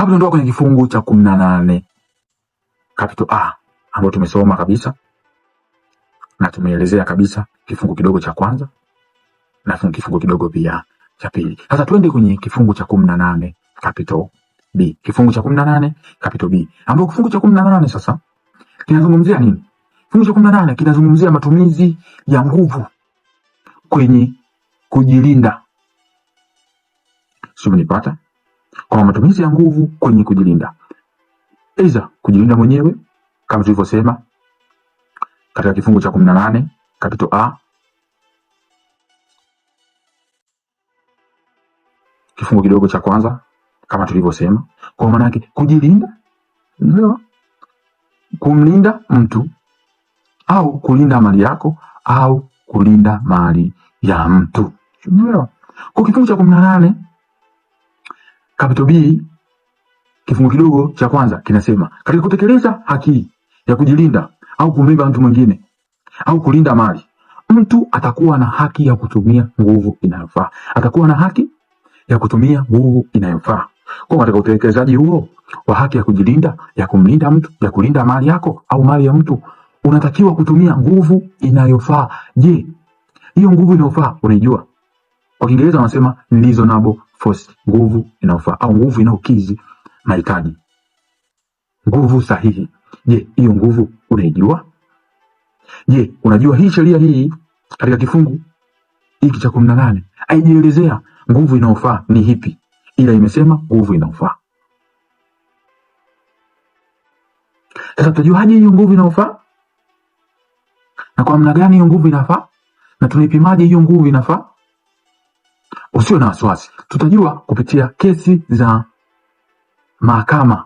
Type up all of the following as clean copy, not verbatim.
Hapa tunaondoka kwenye kifungu cha 18 capital A ambapo tumesoma kabisa na tumeelezea kabisa kifungu kidogo cha kwanza na kifungu kidogo pia cha pili. Sasa twende kwenye kifungu cha 18 capital B. Kifungu cha 18 capital B. Ambapo kifungu cha 18 sasa kinazungumzia nini? Kifungu cha 18 kinazungumzia matumizi ya nguvu kwenye kujilinda. Sio, mnipata? Kwa matumizi ya nguvu kwenye kujilinda. Aidha kujilinda mwenyewe kama tulivyosema katika kifungu cha 18 capital A kifungu kidogo cha kwanza kama tulivyosema, kwa maana yake kujilinda ndio kumlinda mtu au kulinda mali yako au kulinda mali ya mtu. Ndio. Kwa kifungu cha 18 capital B kifungu kidogo cha kwanza kinasema katika kutekeleza haki ya kujilinda au kumlinda mtu mwingine au kulinda mali, mtu atakuwa na haki ya kutumia nguvu inayofaa. Atakuwa na haki ya kutumia nguvu inayofaa. Kwa katika utekelezaji huo wa haki ya kujilinda, ya kumlinda mtu, ya kulinda mali yako au mali ya mtu, unatakiwa kutumia nguvu inayofaa. Je, hiyo nguvu inayofaa unaijua? Kwa Kiingereza wanasema reasonable force, nguvu inayofaa au nguvu inayokidhi mahitaji. Nguvu sahihi. Je, hiyo nguvu unaijua? Je, unajua hii sheria hii katika kifungu hiki cha 18 haijielezea nguvu inayofaa ni ipi, ila imesema nguvu inayofaa. Sasa tutajuaje hiyo nguvu inayofaa? Na kwa namna gani hiyo nguvu inafaa? Na tunaipimaje hiyo nguvu inafaa? Usio na wasiwasi. Tutajua kupitia kesi za mahakama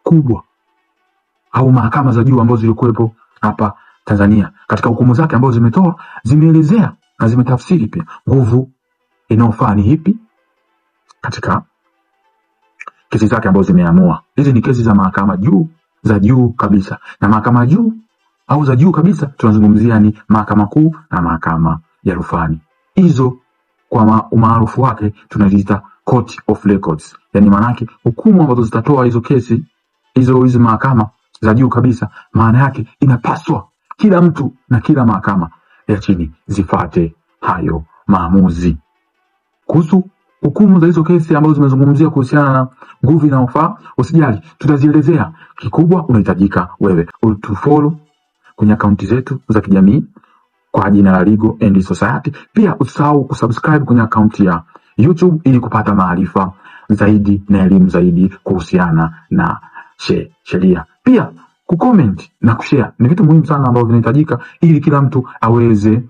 kubwa au mahakama za juu ambazo zilikuwepo hapa Tanzania. Katika hukumu zake ambazo zimetoa, zimeelezea na zimetafsiri pia nguvu inayofaa ni ipi katika kesi zake ambazo zimeamua. Hizi ni kesi za mahakama juu, za juu kabisa. Na mahakama juu au za juu kabisa tunazungumzia ni mahakama kuu na mahakama ya rufani. Hizo kwa umaarufu wake tunaziita Court of Records. Yaani maana yake hukumu ambazo zitatoa hizo kesi, hizo mahakama za juu kabisa, maana yake inapaswa kila mtu na kila mahakama ya chini zifate hayo maamuzi. Kuhusu hukumu za hizo kesi ambazo zimezungumzia kuhusiana na nguvu inayofaa, usijali, tutazielezea. Kikubwa unahitajika wewe utufollow kwenye akaunti zetu za kijamii kwa jina la Legal and Society. Pia usisahau kusubscribe kwenye akaunti ya YouTube ili kupata maarifa zaidi na elimu zaidi kuhusiana na sheria. Pia kucomment na kushare ni vitu muhimu sana ambavyo vinahitajika ili kila mtu aweze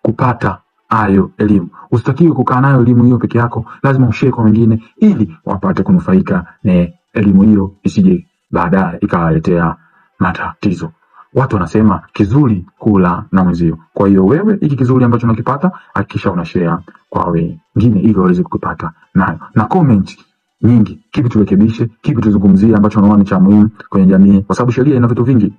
kupata hayo elimu. Usitakiwe kukaa nayo elimu hiyo peke yako, lazima ushare kwa wengine ili wapate kunufaika na elimu hiyo, isije baadaye ikawaletea matatizo. Watu wanasema kizuri kula na mwenzio. Kwa hiyo wewe hiki kizuri ambacho unakipata hakikisha unashare kwa wengine ili waweze kukipata nayo. Na comment nyingi, kipi turekebishe, kipi tuzungumzie ambacho unaona ni cha muhimu kwenye jamii, kwa sababu sheria ina vitu vingi.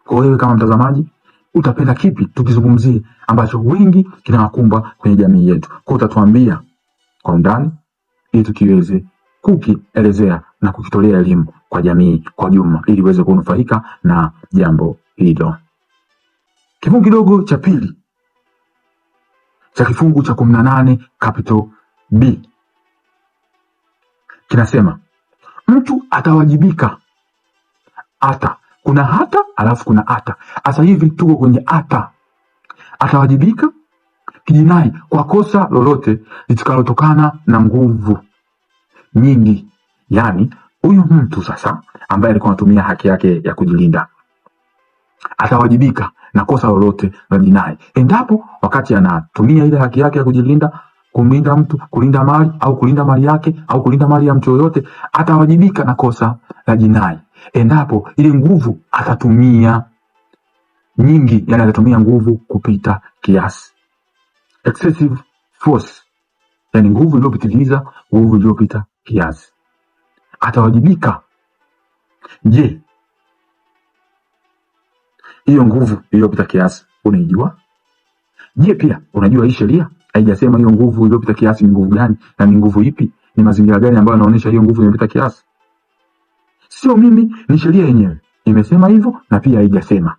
Kwa wewe kama mtazamaji utapenda kipi tukizungumzie ambacho wengi kinawakumba kwenye jamii yetu? Kwa utatuambia kwa undani ili tukiweze kukielezea na kukitolea elimu kwa jamii kwa jumla ili iweze kunufaika na jambo hilo. Kifungu kidogo cha pili cha kifungu cha 18 capital B kinasema mtu atawajibika. Kuna hata alafu kuna ata. Sasa hivi tuko kwenye ata. Atawajibika kijinai kwa kosa lolote litakalotokana na nguvu nyingi. Yani huyu mtu sasa ambaye alikuwa anatumia haki yake ya kujilinda atawajibika na kosa lolote la jinai endapo wakati anatumia ile haki yake ya kujilinda, kumlinda mtu, kulinda mali au kulinda mali yake au kulinda mali ya mtu yoyote, atawajibika na kosa la jinai endapo ile nguvu atatumia nyingi, yani atatumia nguvu kupita kiasi, excessive force, yani nguvu iliyopitiliza, nguvu iliyopita kiasi, atawajibika. Je, hiyo nguvu iliyopita kiasi unaijua? Je, pia unajua hii sheria haijasema hiyo nguvu iliyopita kiasi ni nguvu gani na ni nguvu ipi? Ni mazingira gani ambayo yanaonyesha hiyo nguvu iliyopita kiasi? Sio mimi, ni sheria yenyewe imesema hivyo, na pia haijasema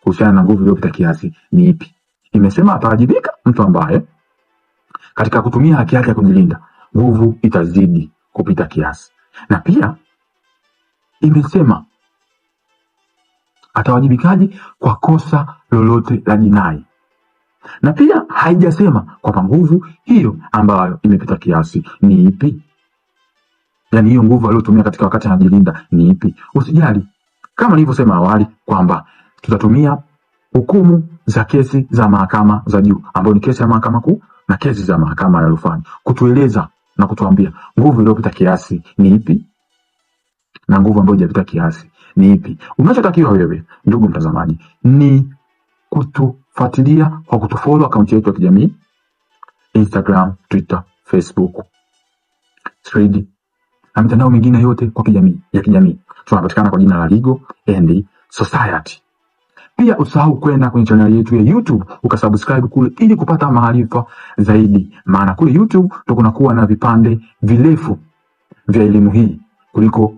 kuhusiana na nguvu iliyopita kiasi ni ipi. Imesema atawajibika mtu ambaye katika kutumia haki yake ya kujilinda nguvu itazidi kupita kiasi, na pia imesema atawajibikaje kwa kosa lolote la jinai, na pia haijasema kwamba nguvu hiyo ambayo imepita kiasi ni ipi. Yani hiyo nguvu aliyotumia katika wakati anajilinda ni ipi. Usijali, kama nilivyosema awali kwamba tutatumia hukumu za kesi za mahakama za juu, ambayo ni kesi ya mahakama kuu na kesi za mahakama ya rufani, kutueleza na kutuambia nguvu iliyopita kiasi ni ipi na nguvu ambayo haijapita kiasi ni ipi. Unachotakiwa wewe ndugu mtazamaji ni kutufuatilia kwa kutufollow akaunti yetu ya kijamii Instagram, Twitter, Facebook, Thread na mitandao mingine yote kwa kijamii. Tunapatikana kwa jina la Legal and Society. Pia usahau kwenda kwenye channel yetu ya YouTube ukasubscribe kule ili kupata maarifa zaidi, maana kule YouTube tunakuwa na vipande virefu vya elimu hii kuliko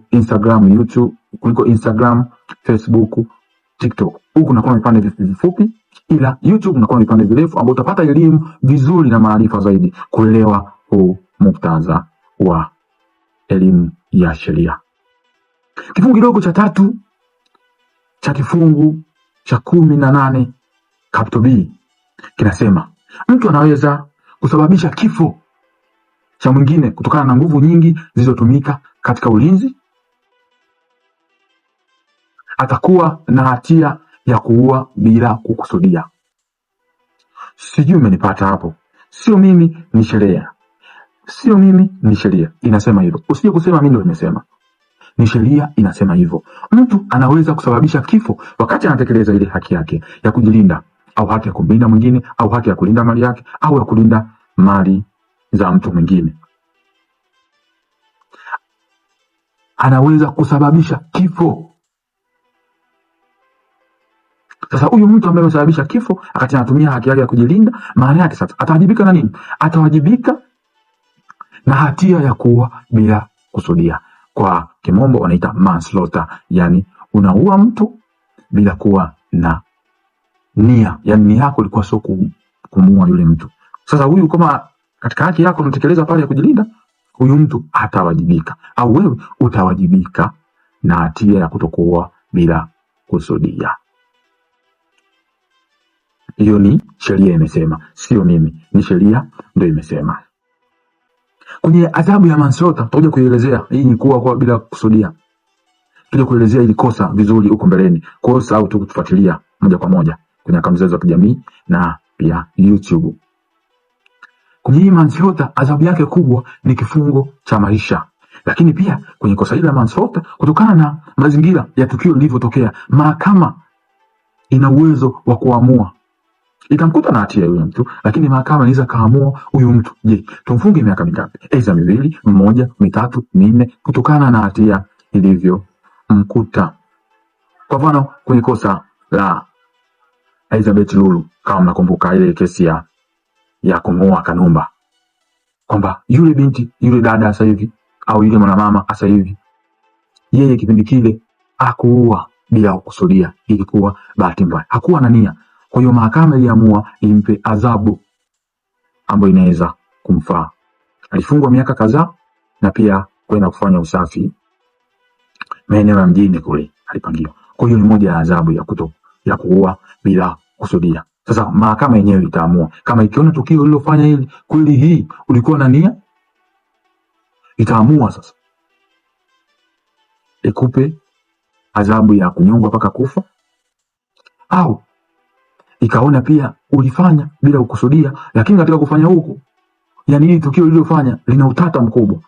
Instagram, Facebook, TikTok. Huku kunakuwa vipande vifupi, ila YouTube kunakuwa vipande virefu ambao utapata elimu vizuri na maarifa zaidi kuelewa huu muktadha wa elimu ya sheria. Kifungu kidogo cha 3 cha kifungu cha 18 capital B kinasema mtu anaweza kusababisha kifo cha mwingine kutokana na nguvu nyingi zilizotumika katika ulinzi, atakuwa na hatia ya kuua bila kukusudia. Sijui umenipata hapo. Sio mimi, ni sheria. Sio mimi, ni sheria inasema hivyo. Usije kusema mimi ndio nimesema. Ni sheria inasema hivyo. Mtu anaweza kusababisha kifo wakati anatekeleza ile haki yake ya kujilinda, au haki ya kumlinda mwingine, au haki ya kulinda mali yake, au ya kulinda mali za mtu mwingine. Anaweza kusababisha kifo. Sasa huyu mtu ambaye amesababisha kifo wakati anatumia haki yake ya kujilinda, maana yake sasa atawajibika na nini? Atawajibika na hatia ya kuua bila kusudia. Kwa kimombo wanaita manslaughter, yani unaua mtu bila kuwa na nia, yani nia yako ilikuwa sio kumuua yule mtu. Sasa huyu kama katika haki yako unatekeleza pale ya kujilinda, huyu mtu atawajibika, au wewe utawajibika na hatia ya kutokuua bila kusudia. Hiyo ni sheria imesema, sio mimi, ni sheria ndio imesema. Kwenye adhabu ya manslaughter tutakuja kuielezea hii ni kuua bila kusudia. Tutakuja kuelezea ili kosa vizuri huko mbeleni. Kwa hiyo au tukufuatilia moja kwa moja kwenye akaunti zetu za kijamii na pia YouTube. Kwenye hii manslaughter adhabu yake kubwa ni kifungo cha maisha. Lakini pia kwenye kosa hili la manslaughter, kutokana na mazingira ya tukio lilivyotokea, mahakama ina uwezo wa kuamua itamkuta na hatia yule mtu, lakini mahakama inaweza kaamua huyu mtu, je, tumfunge miaka mingapi? Aidha 2, 1, 3, 4 kutokana na hatia ilivyomkuta. Kwa mfano kwenye kosa la Elizabeth Lulu, kama mnakumbuka ile kesi ya kumuua Kanumba, kwamba yule binti, yule dada sasa hivi, au yule mwanamama sasa hivi, yeye kipindi kile hakuua bila kukusudia, ilikuwa bahati mbaya, hakuwa na nia. Kwa hiyo mahakama iliamua impe adhabu ambayo inaweza kumfaa. Alifungwa miaka kadhaa na pia kwenda kufanya usafi maeneo ya mjini kule alipangiwa. Kwa hiyo ni moja ya adhabu ya kuua bila kusudia. Sasa mahakama yenyewe itaamua kama ikiona tukio lililofanya hili kweli hii ulikuwa na nia, itaamua sasa ikupe adhabu ya kunyongwa mpaka kufa, au ikaona pia ulifanya bila kukusudia, lakini katika kufanya huko, yani hili tukio lililofanya lina utata mkubwa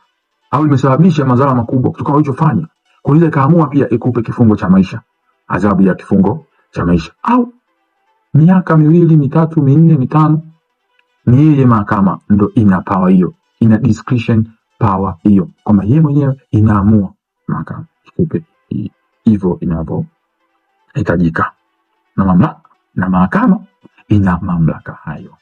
au limesababisha madhara makubwa kutokana na ulichofanya, kwa hiyo ikaamua pia ikupe kifungo cha maisha, adhabu ya kifungo cha maisha, au miaka 2, 3, 4, 5. Ni yeye mahakama ndo ina power hiyo, ina discretion power hiyo, kwamba yeye mwenyewe inaamua mahakama ikupe hivyo inavyohitajika na mamlaka, na mahakama ina mamlaka hayo.